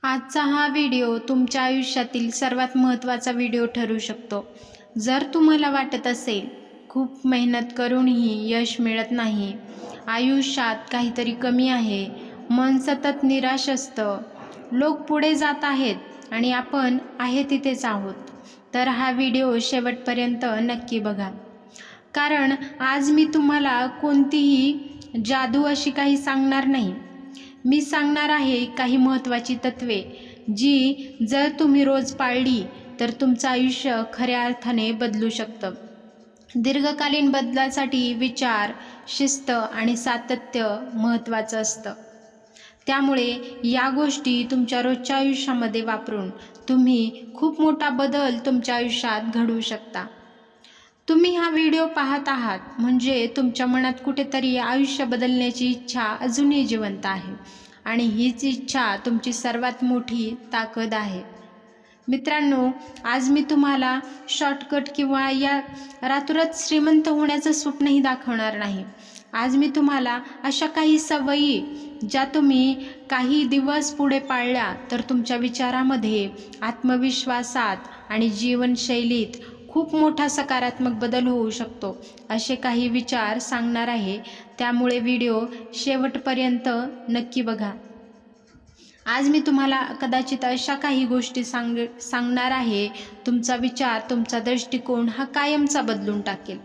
आजचा हा व्हिडिओ तुमच्या आयुष्यातील सर्वात महत्त्वाचा व्हिडिओ ठरू शकतो. जर तुम्हाला वाटत असेल, खूप मेहनत करूनही यश मिळत नाही, आयुष्यात काहीतरी कमी आहे, मन सतत निराश असतं, लोक पुढे जात आहेत आणि आपण आहे तिथेच आहोत, तर हा व्हिडिओ शेवटपर्यंत नक्की बघा. कारण आज मी तुम्हाला कोणतीही जादू अशी काही सांगणार नाही. मी सांगणार आहे काही महत्त्वाची तत्त्वे, जी जर तुम्ही रोज पाळली तर तुमचं आयुष्य खऱ्या अर्थाने बदलू शकतं. दीर्घकालीन बदलासाठी विचार, शिस्त आणि सातत्य महत्त्वाचं असतं. त्यामुळे या गोष्टी तुमच्या रोजच्या आयुष्यामध्ये वापरून तुम्ही खूप मोठा बदल तुमच्या आयुष्यात घडवू शकता. तुम्ही हा व्हिडिओ पाहत आहात म्हणजे तुमच्या मनात कुठेतरी आयुष्य बदलण्याची इच्छा अजूनही जिवंत आहे आणि हीच इच्छा तुमची सर्वात मोठी ताकद आहे. मित्रांनो, आज मी तुम्हाला शॉर्टकट किंवा या रातोरात श्रीमंत होण्याचं स्वप्नही दाखवणार नाही. आज मी तुम्हाला अशा काही सवयी, ज्या तुम्ही काही दिवस पुढे पाळल्या तर तुमच्या विचारामध्ये, आत्मविश्वासात आणि जीवनशैलीत खूप मोठा सकारात्मक बदल होऊ शकतो, असे काही विचार सांगणार आहे. त्यामुळे व्हिडिओ शेवटपर्यंत नक्की बघा. आज मी तुम्हाला कदाचित अशा काही गोष्टी सांगणार आहे, तुमचा विचार, तुमचा दृष्टिकोन हा कायमचा बदलून टाकेल.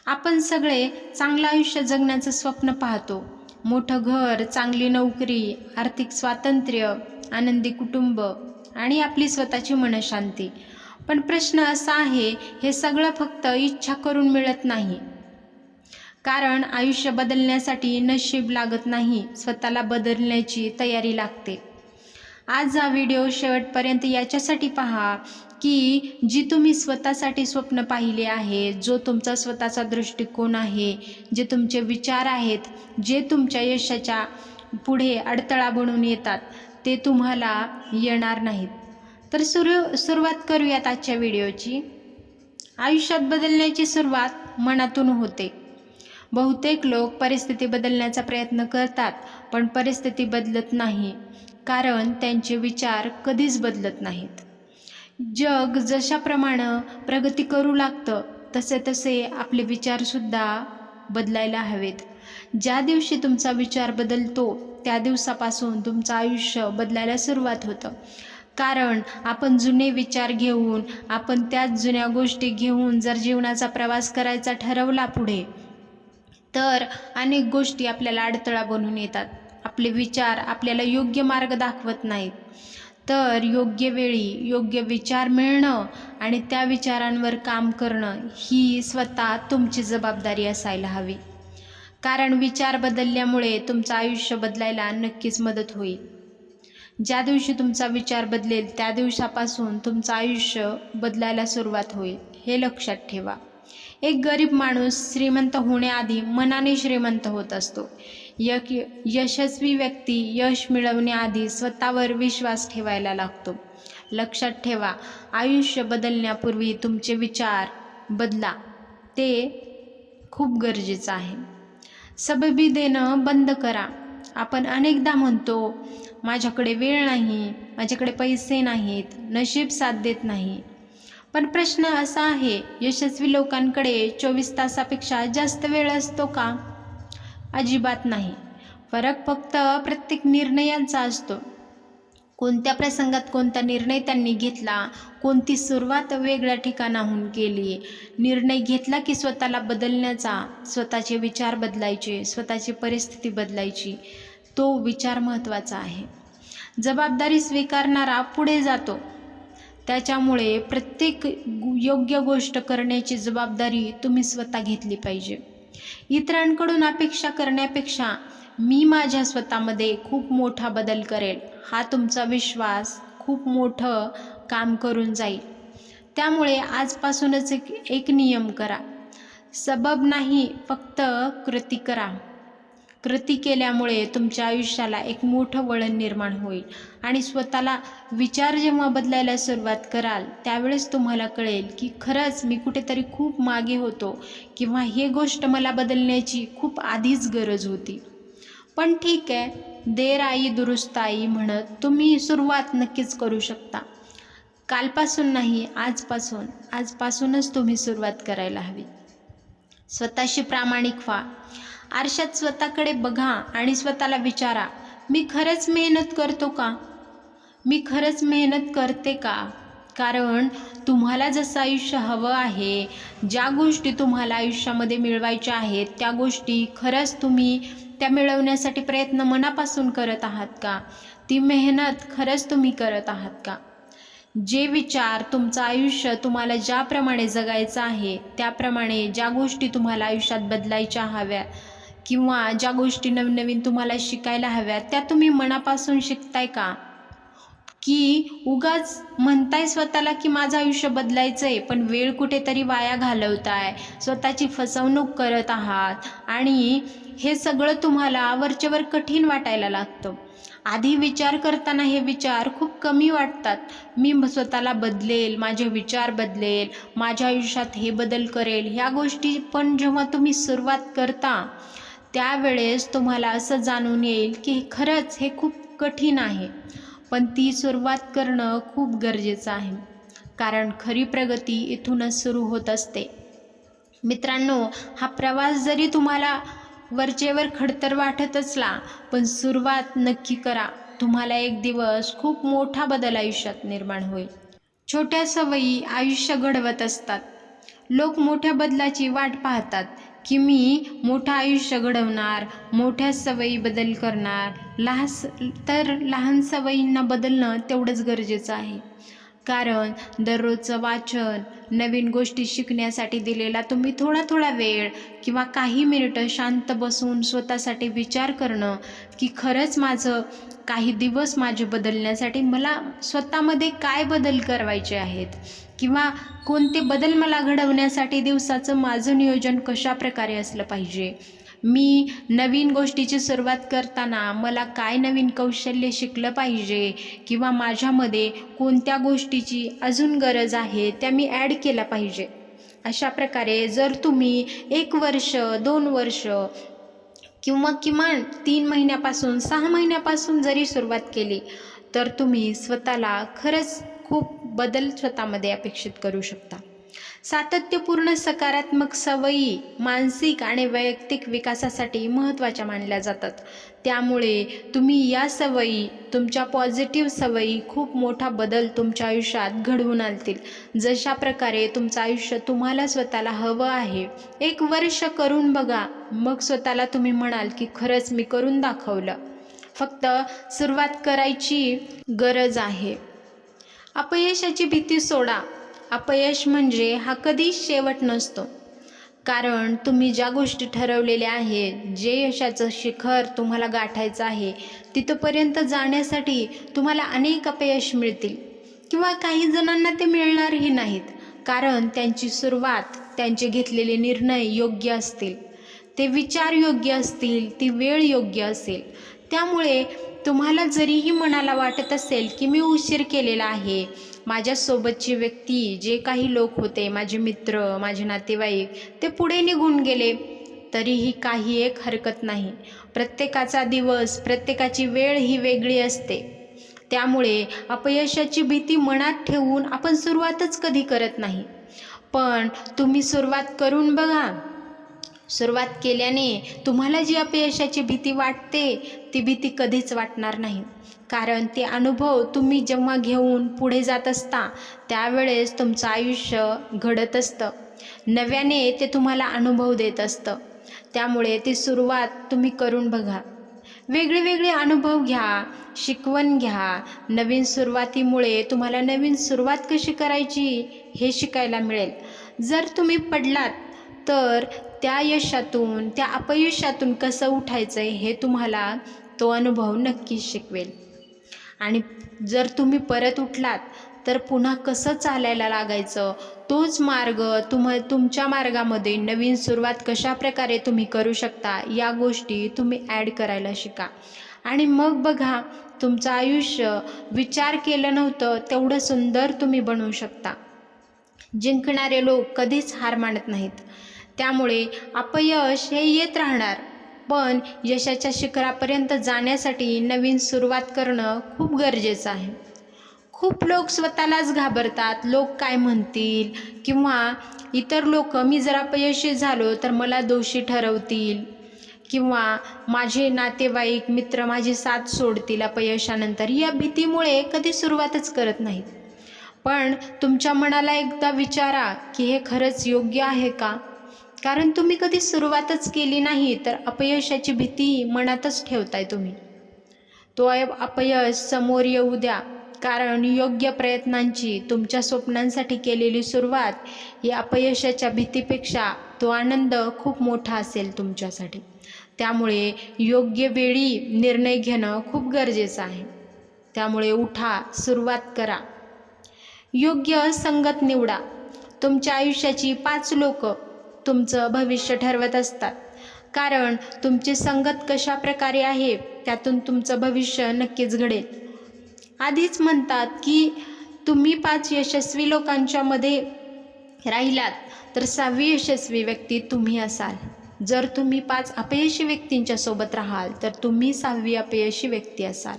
आपण सगळे चांगलं आयुष्य जगण्याचं स्वप्न पाहतो. मोठं घर, चांगली नोकरी, आर्थिक स्वातंत्र्य, आनंदी कुटुंब आणि आपली स्वतःची मनःशांती. पण प्रश्न असा आहे, हे सगळं फक्त इच्छा करून मिळत नाही. कारण आयुष्य बदलण्यासाठी नशीब लागत नाही, स्वतःला बदलण्याची तयारी लागते. आज हा व्हिडिओ शेवटपर्यंत याच्यासाठी पहा की जी तुम्ही स्वतःसाठी स्वप्न पाहिले आहे, जो तुमचा स्वतःचा दृष्टिकोन आहे, जे तुमचे विचार आहेत, जे तुमच्या यशाच्या पुढे अडथळा बनून येतात, ते तुम्हाला येणार नाहीत. तर सुरुवात करूयात आजच्या व्हिडिओची. आयुष्यात बदलण्याची सुरुवात मनातून होते. बहुतेक लोक परिस्थिती बदलण्याचा प्रयत्न करतात, पण परिस्थिती बदलत नाही, कारण त्यांचे विचार कधीच बदलत नाहीत. जग जशाप्रमाणे प्रगती करू लागतं, तसे तसे आपले विचारसुद्धा बदलायला हवेत. ज्या दिवशी तुमचा विचार बदलतो, त्या दिवसापासून तुमचं आयुष्य बदलायला सुरुवात होतं. कारण आपण जुने विचार घेऊन, आपण त्याच जुन्या गोष्टी घेऊन जर जीवनाचा प्रवास करायचा ठरवला पुढे, तर अनेक गोष्टी आपल्याला अडथळा बनून येतात. आपले विचार आपल्याला योग्य मार्ग दाखवत नाहीत. तर योग्य वेळी योग्य विचार मिळणं आणि त्या विचारांवर काम करणं ही स्वतः तुमची जबाबदारी असायला हवी. कारण विचार बदलल्यामुळे तुमचं आयुष्य बदलायला नक्कीच मदत होईल. ज्या दिवशी तुमचा विचार बदलेल, त्या दिवसापासून तुमचं आयुष्य बदलायला सुरुवात होईल, हे लक्षात ठेवा. एक गरीब माणूस श्रीमंत होण्याआधी मनाने श्रीमंत होत असतो. एक यशस्वी व्यक्ती यश मिळवण्याआधी स्वतःवर विश्वास ठेवायला लागतो. लक्षात ठेवा, आयुष्य बदलण्यापूर्वी तुमचे विचार बदला, ते खूप गरजेचं आहे. सबबी देणं बंद करा. आपण अनेकदा म्हणतो, माझ्याकडे वेळ नाही, माझ्याकडे पैसे नाहीत, नशीब साथ देत नाही. पण प्रश्न असा आहे, यशस्वी लोकांकडे 24 तासापेक्षा जास्त वेळ असतो का? अजिबात नाही. फरक फक्त प्रत्येक निर्णयांचा असतो. कोणत्या प्रसंगात कोणता निर्णय त्यांनी घेतला, कोणती सुरुवात वेगळ्या ठिकाणाहून केली. निर्णय घेतला की स्वतःला बदलण्याचा, स्वतःचे विचार बदलायचे, स्वतःची परिस्थिती बदलायची, तो विचार महत्त्वाचा आहे. जबाबदारी स्वीकारणारा पुढे जातो. त्याच्यामुळे प्रत्येक योग्य गोष्ट करण्याची जबाबदारी तुम्ही स्वतः घेतली पाहिजे. इतरांकडून अपेक्षा करण्यापेक्षा मी माझ्या स्वतःमध्ये खूप मोठा बदल करेल, हा तुमचा विश्वास खूप मोठं काम करून जाईल. त्यामुळे आजपासूनच एक नियम करा. सबब नाही, फक्त कृती करा. कृती केल्यामुळे तुमच्या आयुष्याला एक मोठं वळण निर्माण होईल आणि स्वतःला विचार जेव्हा बदलायला सुरुवात कराल, त्यावेळेस तुम्हाला कळेल की खरंच मी कुठेतरी खूप मागे होतो किंवा हे गोष्ट मला बदलण्याची खूप आधीच गरज होती. पण ठीक आहे, देर आई दुरुस्त आई म्हणत तुम्ही सुरुवात नक्कीच करू शकता. कालपासून नाही, आजपासूनच तुम्ही सुरुवात करायला हवी. स्वतःशी प्रामाणिक व्हा. आरशात स्वतःकडे बघा आणि स्वतःला विचारा, मी खरंच मेहनत करतो का? मी खरंच मेहनत करते का? कारण तुम्हाला जसं आयुष्य हवं आहे, ज्या गोष्टी तुम्हाला आयुष्यामध्ये मिळवायच्या आहेत, त्या गोष्टी खरंच तुम्ही त्या मिळवण्यासाठी प्रयत्न मनापासून करत आहात का? ती मेहनत खरंच तुम्ही करत आहात का? जे विचार तुमचं आयुष्य तुम्हाला ज्याप्रमाणे जगायचं आहे, त्याप्रमाणे ज्या गोष्टी तुम्हाला आयुष्यात बदलायच्या हव्या किंवा ज्या गोष्टी नवनवीन तुम्हाला शिकायला हव्या, त्या तुम्ही मनापासून शिकताय का? की उगाच म्हणताय स्वतःला की माझं आयुष्य बदलायचं आहे, पण वेळ कुठेतरी वाया घालवताय, स्वतःची फसवणूक करत आहात आणि हे सगळं तुम्हाला वरचेवर कठीण वाटायला लागतं. आधी विचार करताना हे विचार खूप कमी वाटतात. मी स्वतःला बदलेल, माझे विचार बदलेल, माझ्या आयुष्यात हे बदल करेल, ह्या गोष्टी पण जेव्हा तुम्ही सुरुवात करता त्यावेळेस तुम्हाला असं जाणून येईल की खरंच हे खूप कठीण आहे. पण ती सुरुवात करणं खूप गरजेचं आहे, कारण खरी प्रगती इथूनच सुरू होत असते. मित्रांनो, हा प्रवास जरी तुम्हाला वरचेवर खडतर वाटत असला, पण सुरुवात नक्की करा. तुम्हाला एक दिवस खूप मोठा बदल आयुष्यात निर्माण होईल. छोट्या सवयी आयुष्य घडवत असतात. लोक मोठ्या बदलाची वाट पाहतात की मी मोठं आयुष्य घडवणार, मोठ्या सवयी बदल करणार. लहान सवयींना बदलणं तेवढंच गरजेचं आहे. कारण दररोजचं वाचन, नवीन गोष्टी शिकण्यासाठी दिलेला तुम्ही थोडा वेळ किंवा काही मिनिटं शांत बसून स्वतःसाठी विचार करणं की खरंच काही दिवस माझे बदलण्यासाठी मला स्वतःमध्ये काय बदल करायचे आहेत किंवा कोणते बदल मला घडवण्यासाठी दिवसाचं माझं नियोजन कशा प्रकारे असलं पाहिजे. मी नवीन गोष्टीची सुरुवात करताना मला काय नवीन कौशल्य शिकलं पाहिजे किंवा माझ्यामध्ये कोणत्या गोष्टीची अजून गरज आहे त्या मी ॲड केल्या पाहिजे. अशा प्रकारे जर तुम्ही 1 वर्ष, 2 वर्ष किंवा किमान 3 महिन्यापासून 6 महिन्यापासून जरी सुरुवात केली, तर तुम्ही स्वतःला खरंच खूप बदल स्वतःमध्ये अपेक्षित करू शकता. सातत्यपूर्ण सकारात्मक सवयी मानसिक आणि वैयक्तिक विकासासाठी महत्त्वाच्या मानल्या जातात. त्यामुळे तुम्ही या सवयी, तुमच्या पॉझिटिव्ह सवयी खूप मोठा बदल तुमच्या आयुष्यात घडवून आणतील. जशा प्रकारे तुमचं आयुष्य तुम्हाला स्वतःला हवं आहे, 1 वर्ष करून बघा, मग स्वतःला तुम्ही म्हणाल की खरंच मी करून दाखवलं. फक्त सुरुवात करायची गरज आहे. अपयशाची भीती सोडा. अपयश म्हणजे हा कधीच शेवट नसतो. कारण तुम्ही ज्या गोष्टी ठरवलेल्या आहेत, जे यशाचं शिखर तुम्हाला गाठायचं आहे, तिथपर्यंत जाण्यासाठी तुम्हाला अनेक अपयश मिळतील किंवा काही जणांना ते मिळणारही नाहीत. कारण त्यांची सुरुवात, त्यांचे घेतलेले निर्णय योग्य असतील, ते विचार योग्य असतील, ती वेळ योग्य असेल. त्यामुळे तुम्हाला जरीही मनाला वाटत असेल की मी उशीर केलेला आहे, माझ्यासोबतची व्यक्ती, जे काही लोक होते, माझे मित्र, माझे नातेवाईक, ते पुढे निघून गेले, तरीही काही एक हरकत नाही. प्रत्येकाचा दिवस, प्रत्येकाची वेळ ही वेगळी असते. त्यामुळे अपयशाची भीती मनात ठेवून आपण सुरुवातच कधी करत नाही. पण तुम्ही सुरुवात करून बघा. सुरुवात केल्याने तुम्हाला जी अपयशाची भीती वाटते, ती भीती कधीच वाटणार नाही. कारण ते अनुभव तुम्ही जेव्हा घेऊन पुढे जात असता, त्यावेळेस तुमचं आयुष्य घडत असतं. नव्याने ते तुम्हाला अनुभव देत असतं. त्यामुळे ती सुरुवात तुम्ही करून बघा. वेगळे अनुभव घ्या, शिकवण घ्या. नवीन सुरुवातीमुळे तुम्हाला नवीन सुरुवात कशी करायची हे शिकायला मिळेल. जर तुम्ही पडलात, तर त्या यशातून, त्या अपयशातून कसं उठायचं आहे हे तुम्हाला तो अनुभव नक्कीच शिकवेल. आणि जर तुम्ही परत उठलात, तर पुन्हा कसं चालायला लागायचं, तोच मार्ग तुमच्या मार्गामध्ये नवीन सुरुवात कशा प्रकारे तुम्ही करू शकता, या गोष्टी तुम्ही ॲड करायला शिका. आणि मग बघा, तुमचं आयुष्य विचार केलं नव्हतं तेवढं सुंदर तुम्ही बनवू शकता. जिंकणारे लोक कधीच हार मानत नाहीत. त्यामुळे अपयश हे येत राहणार, पण यशाच्या शिखरापर्यंत जाण्यासाठी नवीन सुरुवात करणं खूप गरजेचं आहे. खूप लोक स्वतःलाच घाबरतात, लोक काय म्हणतील, किंवा इतर लोक मी जर अपयशी झालो तर मला दोषी ठरवतील, किंवा माझे नातेवाईक मित्र माझी साथ सोडतील अपयशानंतर, या भीतीमुळे कधी सुरुवातच करत नाहीत. पण तुमच्या मनाला एकदा विचारा की हे खरंच योग्य आहे का? कारण तुम्ही कधी सुरुवातच केली नाही तर अपयशाची भीती मनातच ठेवताय तुम्ही. तो अपयश समोर येऊ द्या, कारण योग्य प्रयत्नांची तुमच्या स्वप्नांसाठी केलेली सुरुवात ही अपयशाच्या भीतीपेक्षा तो आनंद खूप मोठा असेल तुमच्यासाठी. त्यामुळे योग्य वेळी निर्णय घेणं खूप गरजेचं आहे. त्यामुळे उठा, सुरुवात करा. योग्य संगत निवडा. तुमच्या आयुष्याची 5 लोक तुमचं भविष्य ठरवत असतात, कारण तुमची संगत कशा प्रकारे आहे त्यातून तुमचं भविष्य नक्कीच घडेल. आधीच म्हणतात की तुम्ही 5 यशस्वी लोकांच्या मध्ये राहिलात तर 6वी यशस्वी व्यक्ती तुम्ही असाल. जर तुम्ही 5 अपयशी व्यक्तींच्या सोबत राहाल तर तुम्ही 6वी अपयशी व्यक्ती असाल.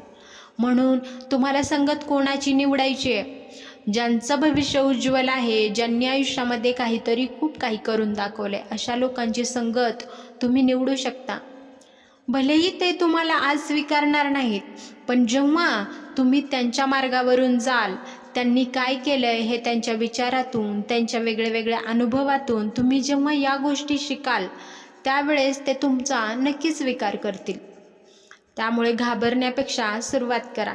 म्हणून तुम्हाला संगत कोणाची निवडायची आहे? ज्यांचं भविष्य उज्ज्वल आहे, ज्यांनी आयुष्यामध्ये काहीतरी खूप काही करून दाखवले, अशा लोकांची संगत तुम्ही निवडू शकता. भलेही ते तुम्हाला आज स्वीकारणार नाहीत, पण जेव्हा तुम्ही त्यांच्या मार्गावरून जाल, त्यांनी काय केलंय हे त्यांच्या विचारातून, त्यांच्या वेगळ्या अनुभवातून तुम्ही जेव्हा या गोष्टी शिकाल, त्यावेळेस ते तुमचा नक्कीच स्वीकार करतील. त्यामुळे घाबरण्यापेक्षा सुरुवात करा.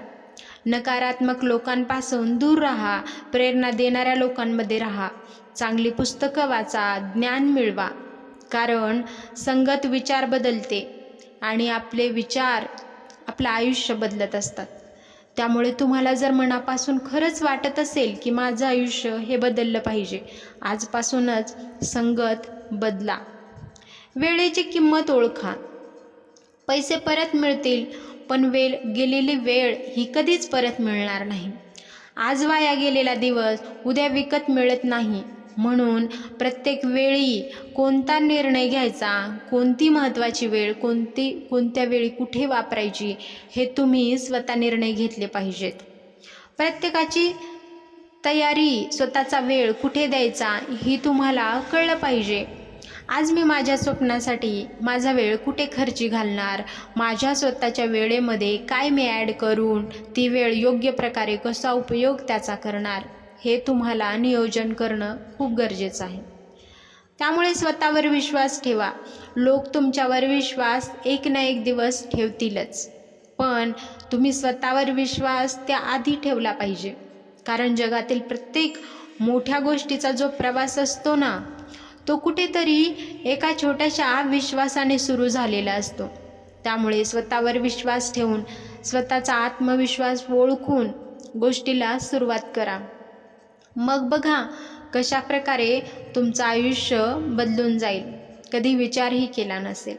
नकारात्मक लोकांपासून दूर राहा, प्रेरणा देणाऱ्या लोकांमध्ये राहा, चांगली पुस्तकं वाचा, ज्ञान मिळवा. कारण संगत विचार बदलते आणि आपले विचार आपलं आयुष्य बदलत असतात. त्यामुळे तुम्हाला जर मनापासून खरंच वाटत असेल की माझं आयुष्य हे बदललं पाहिजे, आजपासूनच संगत बदला. वेळेची किंमत ओळखा. पैसे परत मिळतील, पण गेलेली वेळ ही कधीच परत मिळणार नाही. आज वाया गेलेला दिवस उद्या विकत मिळत नाही. म्हणून प्रत्येक वेळी कोणता निर्णय घ्यायचा, कोणती महत्त्वाची वेळ, कोणत्या वेळी कुठे वापरायची, हे तुम्ही स्वतः निर्णय घेतले पाहिजेत. प्रत्येकाची तयारी, स्वतःचा वेळ कुठे द्यायचा ही तुम्हाला कळलं पाहिजे. आज मी माझ्या स्वप्नासाठी माझा वेळ कुठे खर्ची घालणार, माझ्या स्वतःच्या वेळेमध्ये काय मी ॲड करून ती वेळ योग्य प्रकारे कसा उपयोग त्याचा करणार, हे तुम्हाला नियोजन करणं खूप गरजेचं आहे. त्यामुळे स्वतःवर विश्वास ठेवा. लोक तुमच्यावर विश्वास एक ना एक दिवस ठेवतीलच, पण तुम्ही स्वतःवर विश्वास त्याआधी ठेवला पाहिजे. कारण जगातील प्रत्येक मोठ्या गोष्टीचा जो प्रवास असतो ना, तो कुठेतरी एका छोट्याशा विश्वासाने सुरू झालेला असतो. त्यामुळे स्वतःवर विश्वास ठेवून, स्वतःचा आत्मविश्वास ओळखून गोष्टीला सुरुवात करा. मग बघा कशा प्रकारे तुमचं आयुष्य बदलून जाईल. कधी विचारही केला नसेल.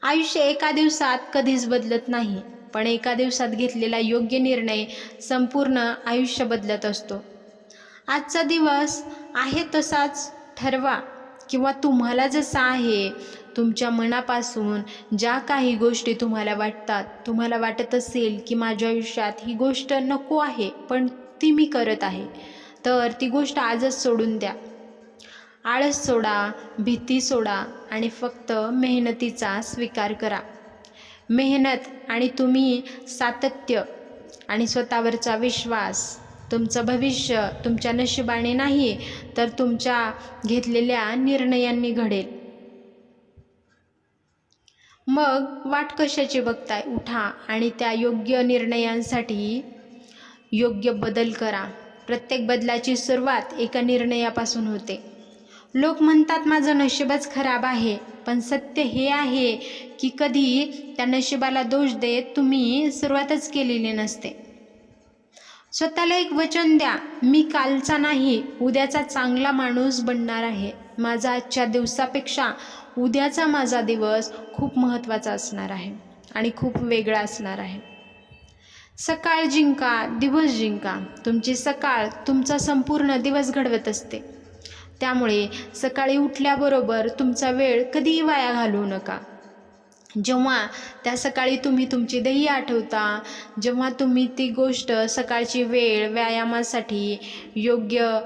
आयुष्य एका दिवसात कधीच बदलत नाही, पण एका दिवसात घेतलेला योग्य निर्णय संपूर्ण आयुष्य बदलत असतो. आजचा दिवस आहे तसाच ठरवा, किंवा तुम्हाला जसा आहे, तुमच्या मनापासून ज्या काही गोष्टी तुम्हाला वाटतात, तुम्हाला वाटत असेल की माझ्या आयुष्यात ही गोष्ट नको आहे पण ती मी करत आहे, तर ती गोष्ट आजच सोडून द्या. आळस सोडा, भीती सोडा आणि फक्त मेहनतीचा स्वीकार करा. मेहनत आणि तुम्ही सातत्य आणि स्वतःवरचा विश्वास, तुमचं भविष्य तुमच्या नशिबाने नाही तर तुमच्या घेतलेल्या निर्णयांनी घडेल. मग वाट कशाची बघताय? उठा आणि त्या योग्य निर्णयांसाठी योग्य बदल करा. प्रत्येक बदलाची सुरुवात एका निर्णयापासून होते. लोक म्हणतात माझं नशीबच खराब आहे, पण सत्य हे आहे की कधी त्या नशिबाला दोष देत तुम्ही सुरुवातच केलेली नसते. स्वतःला एक वचन द्या, मी कालचा नाही उद्याचा चांगला माणूस बनणार आहे. माझा आजच्या दिवसापेक्षा उद्याचा माझा दिवस खूप महत्त्वाचा असणार आहे आणि खूप वेगळा असणार आहे. सकाळ जिंका, दिवस जिंका. तुमची सकाळ तुमचा संपूर्ण दिवस घडवत असते. त्यामुळे सकाळी उठल्याबरोबर तुमचा वेळ कधीही वाया घालवू नका. जेव्हा त्या सकाळी तुम्ही तुमची ध्येय आठवता, जेव्हा तुम्ही ती गोष्ट सकाळची वेळ व्यायामासाठी, योग्य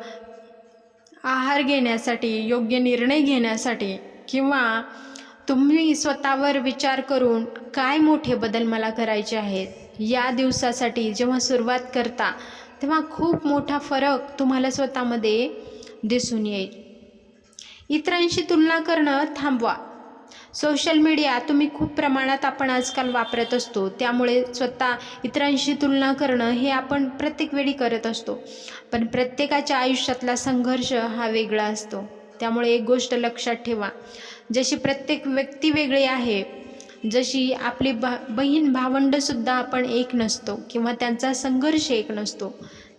आहार घेण्यासाठी, योग्य निर्णय घेण्यासाठी किंवा तुम्ही स्वतःवर विचार करून काय मोठे बदल मला करायचे आहेत या दिवसासाठी जेव्हा सुरुवात करता, तेव्हा खूप मोठा फरक तुम्हाला स्वतःमध्ये दिसून येईल. इतरांशी तुलना करणं थांबवा. सोशल मीडिया तुम्ही खूप प्रमाणात आपण आजकाल वापरत असतो, त्यामुळे स्वतः इतरांशी तुलना करणं हे आपण प्रत्येक वेळी करत असतो. पण प्रत्येकाच्या आयुष्यातला संघर्ष हा वेगळा असतो. त्यामुळे एक गोष्ट लक्षात ठेवा, जशी प्रत्येक व्यक्ती वेगळी आहे, जशी आपली बहीण भावंडंसुद्धा आपण एक नसतो किंवा त्यांचा संघर्ष एक नसतो,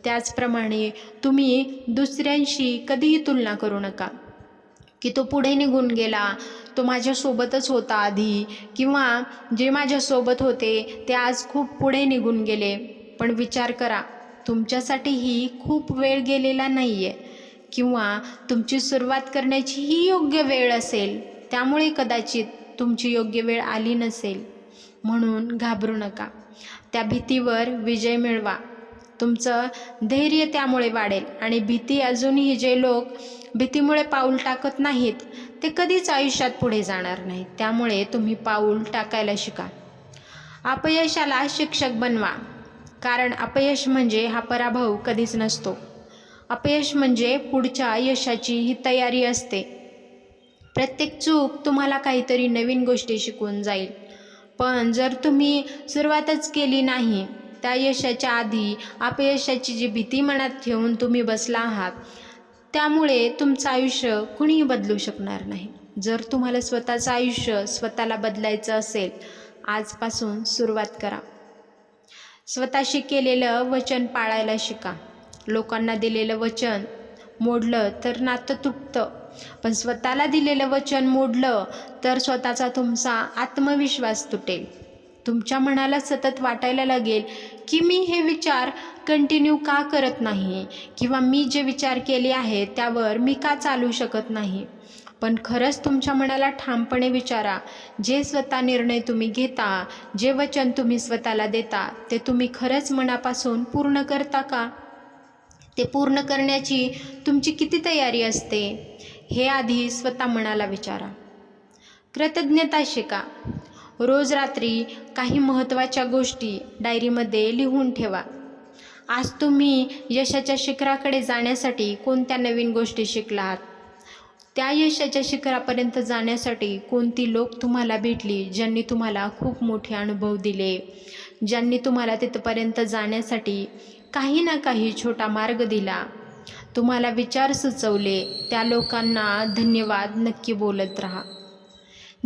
त्याचप्रमाणे तुम्ही दुसऱ्यांशी कधीही तुलना करू नका की तो पुढे निघून गेला, तो माझ्यासोबतच होता आधी, किंवा जे माझ्यासोबत होते ते आज खूप पुढे निघून गेले. पण विचार करा, तुमच्यासाठीही खूप वेळ गेलेला नाही आहे किंवा तुमची सुरुवात करण्याची ही योग्य वेळ असेल, त्यामुळे कदाचित तुमची योग्य वेळ आली नसेल. म्हणून घाबरू नका, त्या भीतीवर विजय मिळवा. तुमचं धैर्य त्यामुळे वाढेल आणि भीती अजूनही जे लोक भीतीमुळे पाऊल टाकत नाहीत ते कधीच आयुष्यात पुढे जाणार नाहीत. त्यामुळे तुम्ही पाऊल टाकायला शिका. अपयशाला शिक्षक बनवा, कारण अपयश म्हणजे हा पराभव कधीच नसतो. अपयश म्हणजे पुढच्या यशाची ही तयारी असते. प्रत्येक चूक तुम्हाला काहीतरी नवीन गोष्टी शिकवून जाईल. पण जर तुम्ही सुरुवातच केली नाही, त्या यशाच्या आधी अपयशाची जी भीती मनात ठेवून तुम्ही बसला आहात, त्यामुळे तुमचं आयुष्य कुणीही बदलू शकणार नाही. जर तुम्हाला स्वतःचं आयुष्य स्वतःला बदलायचं असेल, आजपासून सुरुवात करा. स्वतःशी केलेलं वचन पाळायला शिका. लोकांना दिलेलं वचन मोडलं तर नातं तुटतं, पण स्वतःला दिलेलं वचन मोडलं तर स्वतःचा तुमचा आत्मविश्वास तुटेल. तुमच्या मनाला सतत वाटायला लागेल की मी हे विचार कंटिन्यू का करत नाही, किंवा मी जे विचार केले आहे त्यावर मी का चालू शकत नाही. पण खरंच तुमच्या मनाला ठामपणे विचारा, जे स्वतः निर्णय तुम्ही घेता, जे वचन तुम्ही स्वतःला देता, ते तुम्ही खरंच मनापासून पूर्ण करता का? ते पूर्ण करण्याची तुमची किती तयारी असते, हे आधी स्वतः मनाला विचारा. कृतज्ञता शिका. रोज रात्री काही महत्त्वाच्या गोष्टी डायरीमध्ये लिहून ठेवा. आज तुम्ही यशाच्या शिखराकडे जाण्यासाठी कोणत्या नवीन गोष्टी शिकलात, त्या यशाच्या शिखरापर्यंत जाण्यासाठी कोणती लोक तुम्हाला भेटली, ज्यांनी तुम्हाला खूप मोठे अनुभव दिले, ज्यांनी तुम्हाला तिथपर्यंत जाण्यासाठी काही ना काही छोटा मार्ग दिला, तुम्हाला विचार सुचवले, त्या लोकांना धन्यवाद नक्की बोलत राहा.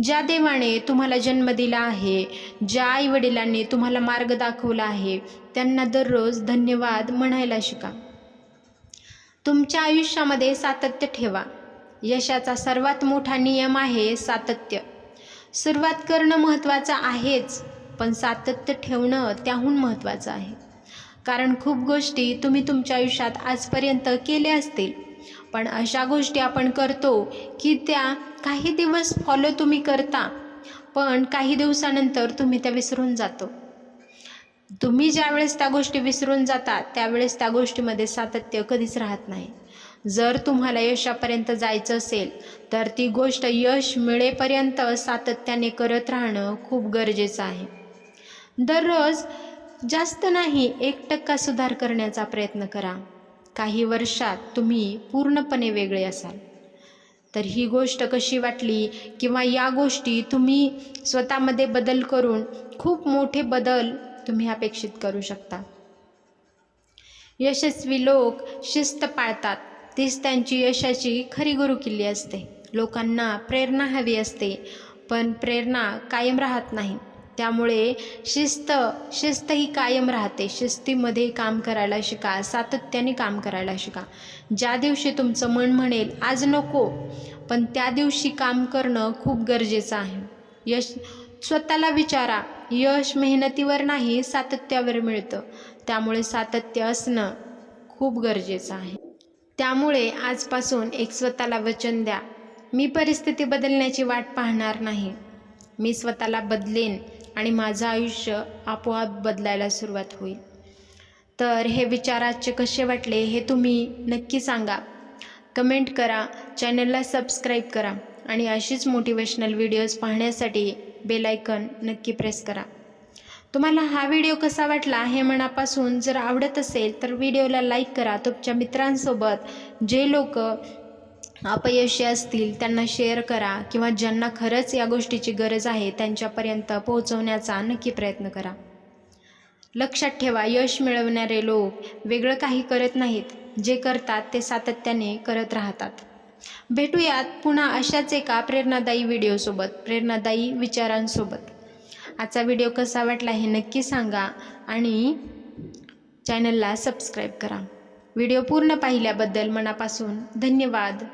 ज्या देवाने तुम्हाला जन्म दिला आहे, ज्या आईवडिलांनी तुम्हाला मार्ग दाखवला आहे, त्यांना दररोज धन्यवाद म्हणायला शिका. तुमच्या आयुष्यामध्ये सातत्य ठेवा. यशाचा सर्वात मोठा नियम आहे सातत्य. सुरुवात करणं महत्त्वाचं आहेच, पण सातत्य ठेवणं त्याहून महत्त्वाचं आहे. कारण खूप गोष्टी तुम्ही तुमच्या आयुष्यात आजपर्यंत केल्या असतील, पण अशा गोष्टी आपण करतो की त्या काही दिवस फॉलो तुम्ही करता, पण काही दिवसानंतर तुम्ही त्या विसरून जातो. तुम्ही ज्यावेळेस त्या गोष्टी विसरून जाता त्यावेळेस त्या गोष्टीमध्ये सातत्य कधीच राहत नाही. जर तुम्हाला यशापर्यंत जायचं असेल तर ती गोष्ट यश मिळेपर्यंत सातत्याने करत राहणं खूप गरजेचं आहे. दररोज जास्त नाही 1% सुधार करण्याचा प्रयत्न करा. काही वर्षात तुम्ही पूर्णपणे वेगळे असाल. तर ही गोष्ट कशी वाटली, किंवा या गोष्टी तुम्ही स्वतःमध्ये बदल करून खूप मोठे बदल तुम्ही अपेक्षित करू शकता. यशस्वी लोक शिस्त पाळतात, तीच त्यांची यशाची खरी गुरुकिल्ली असते. लोकांना प्रेरणा हवी असते, पण प्रेरणा कायम राहत नाही. त्यामुळे शिस्त ही कायम राहते. शिस्तीमध्ये काम करायला शिका, सातत्याने काम करायला शिका. ज्या दिवशी तुमचं मन म्हणेल आज नको, पण त्या दिवशी काम करणं खूप गरजेचं आहे. स्वतःला विचारा, यश मेहनतीवर नाही सातत्यावर मिळतं. त्यामुळे सातत्य असणं खूप गरजेचं आहे. त्यामुळे आजपासून एक स्वतःला वचन द्या, मी परिस्थिती बदलण्याची वाट पाहणार नाही. मी स्वतःला बदलेन आणि माझं आयुष्य आपोआप बदलायला सुरुवात होईल. तर हे विचार आजचे कसे वाटले हे तुम्ही नक्की सांगा. कमेंट करा, चॅनलला सबस्क्राईब करा आणि अशीच मोटिवेशनल व्हिडिओज पाहण्यासाठी बेल आयकॉन नक्की प्रेस करा. तुम्हाला हा व्हिडिओ कसा वाटला हे मनापासून जर आवडत असेल तर व्हिडिओला लाईक करा. तुमच्या मित्रांसोबत जे लोक अपयशी असतील त्यांना शेअर करा किंवा ज्यांना खरंच या गोष्टीची गरज आहे त्यांच्यापर्यंत पोहोचवण्याचा नक्की प्रयत्न करा. लक्षात ठेवा, यश मिळवणारे लोक वेगळं काही करत नाहीत, जे करतात ते सातत्याने करत राहतात. भेटूयात पुन्हा अशाच एका प्रेरणादायी व्हिडिओसोबत, प्रेरणादायी विचारांसोबत. आजचा व्हिडिओ कसा वाटला हे नक्की सांगा आणि चॅनलला सबस्क्राईब करा. व्हिडिओ पूर्ण पाहिल्याबद्दल मनापासून धन्यवाद.